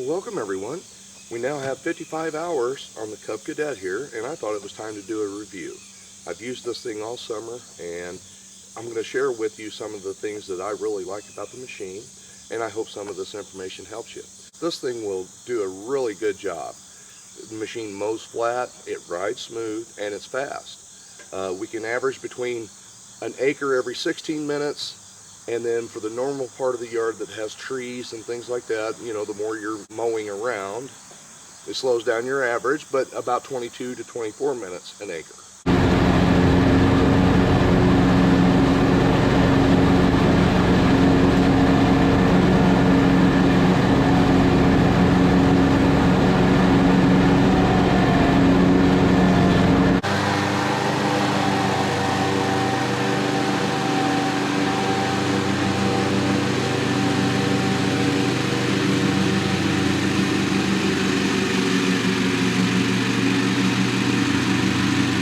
Welcome everyone. We now have 55 hours on the Cub Cadet here, and I thought it was time to do a review. I've used this thing all summer, and I'm going to share with you some of the things that I really like about the machine, and I hope some of this information helps you. This thing will do a really good job. The machine mows flat, it rides smooth, and it's fast. We can average between an acre every 16 minutes, and then for the normal part of the yard that has trees and things like that, you know, the more you're mowing around, it slows down your average, but about 22 to 24 minutes an acre.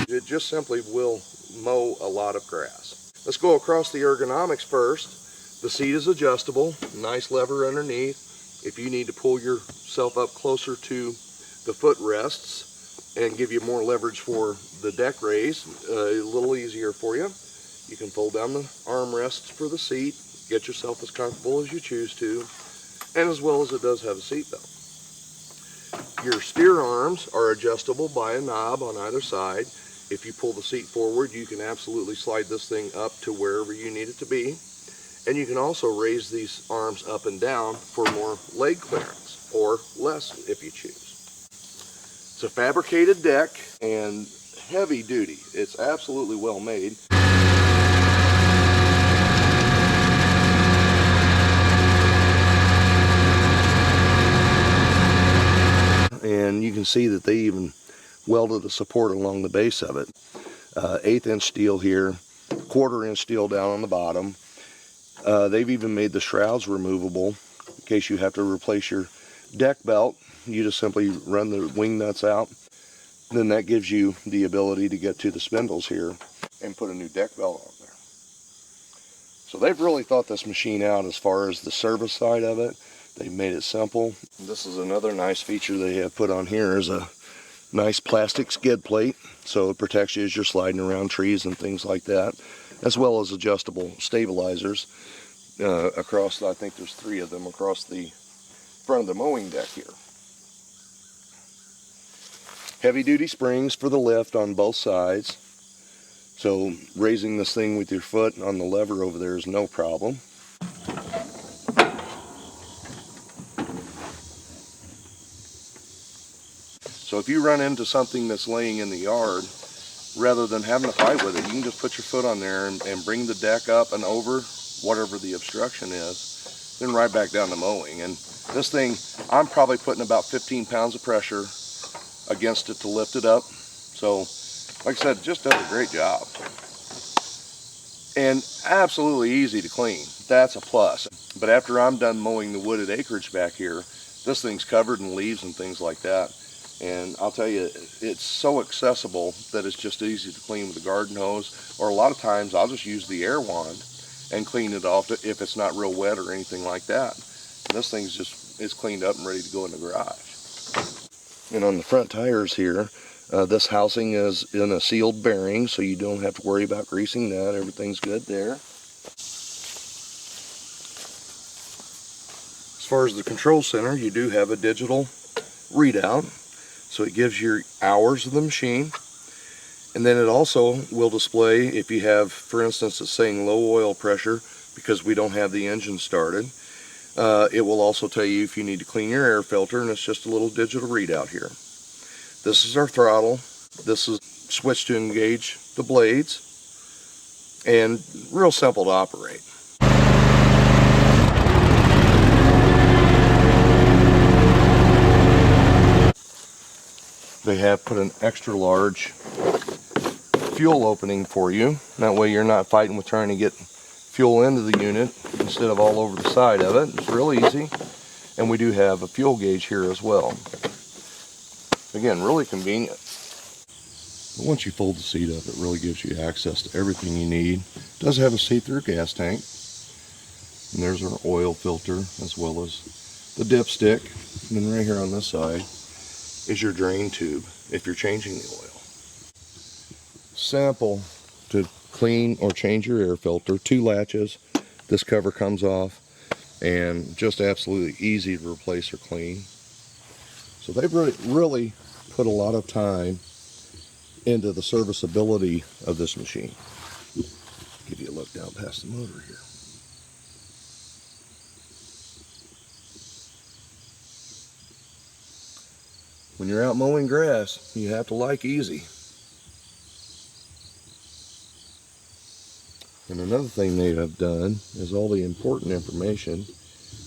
It just simply will mow a lot of grass. Let's go across the ergonomics first. The seat is adjustable, nice lever underneath. If you need to pull yourself up closer to the footrests and give you more leverage for the deck raise, a little easier for you. You can fold down the armrests for the seat, get yourself as comfortable as you choose to, and as well as it does have a seat belt. Your steer arms are adjustable by a knob on either side. If you pull the seat forward, you can absolutely slide this thing up to wherever you need it to be. And you can also raise these arms up and down for more leg clearance, or less if you choose. It's a fabricated deck and heavy duty. It's absolutely well made. And you can see that they even welded the support along the base of it. 1/8 inch steel here, 1/4 inch steel down on the bottom. They've even made the shrouds removable in case you have to replace your deck belt. You just simply run the wing nuts out. Then that gives you the ability to get to the spindles here and put a new deck belt on there. So they've really thought this machine out as far as the service side of it. They've made it simple. This is another nice feature they have put on here is a nice plastic skid plate, so it protects you as you're sliding around trees and things like that, as well as adjustable stabilizers across, I think there's 3 of them across the front of the mowing deck here. Heavy duty springs for the lift on both sides, so raising this thing with your foot on the lever over there is no problem. So if you run into something that's laying in the yard, rather than having to fight with it, you can just put your foot on there and bring the deck up and over whatever the obstruction is, then right back down to mowing. And this thing, I'm probably putting about 15 pounds of pressure against it to lift it up. So, like I said, it just does a great job. And absolutely easy to clean. That's a plus. But after I'm done mowing the wooded acreage back here, this thing's covered in leaves and things like that. And I'll tell you, it's so accessible that it's just easy to clean with a garden hose, or a lot of times I'll just use the air wand and clean it off if it's not real wet or anything like that. And this thing's it's cleaned up and ready to go in the garage. And on the front tires here, this housing is in a sealed bearing, so you don't have to worry about greasing that. Everything's good there. As far as the control center, you do have a digital readout. So it gives your hours of the machine, and then it also will display if you have, for instance, it's saying low oil pressure because we don't have the engine started. It will also tell you if you need to clean your air filter, and it's just a little digital readout here. This is our throttle. This is switch to engage the blades, and real simple to operate. They have put an extra large fuel opening for you. That way you're not fighting with trying to get fuel into the unit instead of all over the side of it. It's real easy. And we do have a fuel gauge here as well. Again, really convenient. Once you fold the seat up, it really gives you access to everything you need. It does have a see-through gas tank. And there's our oil filter as well as the dipstick. And then right here on this side is your drain tube if you're changing the oil. Simple to clean or change your air filter. 2 latches. This cover comes off, and just absolutely easy to replace or clean. So they've really put a lot of time into the serviceability of this machine. Give you a look down past the motor here. When you're out mowing grass, you have to like easy. And another thing they have done is all the important information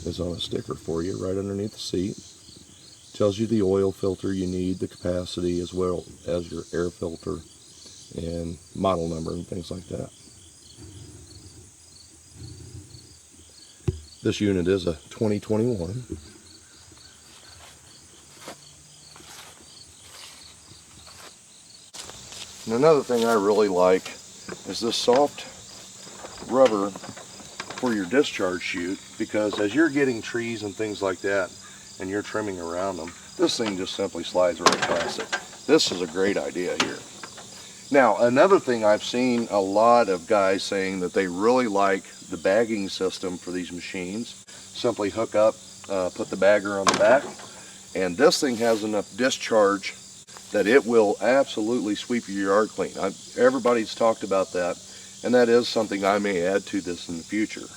is on a sticker for you right underneath the seat. Tells you the oil filter you need, the capacity, as well as your air filter and model number and things like that. This unit is a 2021. And another thing I really like is this soft rubber for your discharge chute, because as you're getting trees and things like that and you're trimming around them, this thing just simply slides right past it. This is a great idea here. Now, another thing I've seen a lot of guys saying that they really like the bagging system for these machines. Simply hook up, put the bagger on the back, and this thing has enough discharge that it will absolutely sweep your yard clean. Everybody's talked about that, and that is something I may add to this in the future.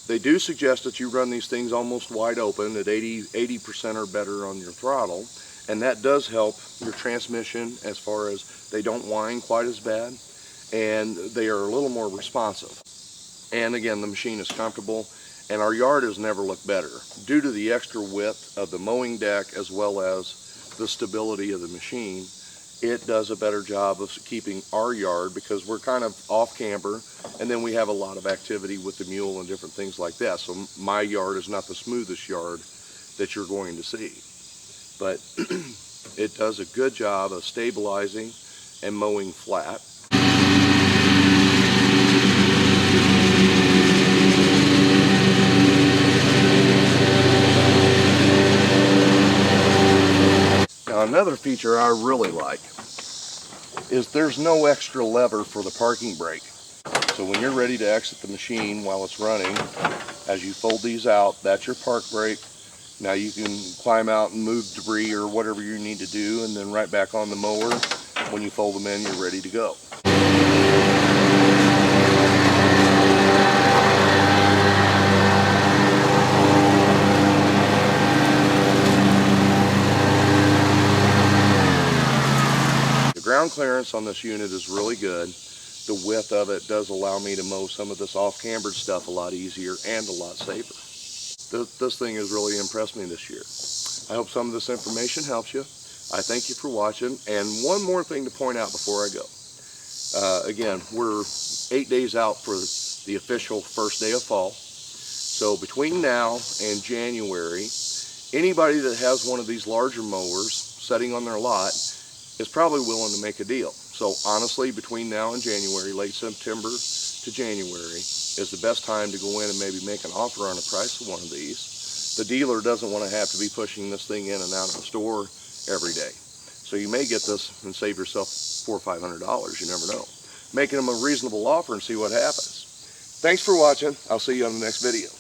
They do suggest that you run these things almost wide open at 80% or better on your throttle, and that does help your transmission as far as they don't whine quite as bad, and they are a little more responsive. And again, the machine is comfortable, and our yard has never looked better due to the extra width of the mowing deck as well as the stability of the machine. It does a better job of keeping our yard, because we're kind of off camber, and then we have a lot of activity with the mule and different things like that. So my yard is not the smoothest yard that you're going to see, but it does a good job of stabilizing and mowing flat. Now, another feature I really like is there's no extra lever for the parking brake. So when you're ready to exit the machine while it's running, as you fold these out, that's your park brake. Now you can climb out and move debris or whatever you need to do, and then right back on the mower. When you fold them in, you're ready to go. Ground clearance on this unit is really good. The width of it does allow me to mow some of this off-cambered stuff a lot easier and a lot safer. This thing has really impressed me this year. I hope some of this information helps you. I thank you for watching. And one more thing to point out before I go. Again, we're 8 days out for the official first day of fall. So between now and January, anybody that has one of these larger mowers sitting on their lot is probably willing to make a deal. So honestly, between now and January, late September to January, is the best time to go in and maybe make an offer on the price of one of these. The dealer doesn't want to have to be pushing this thing in and out of the store every day. So you may get this and save yourself $400 or $500, you never know. Making them a reasonable offer and see what happens. Thanks for watching. I'll see you on the next video.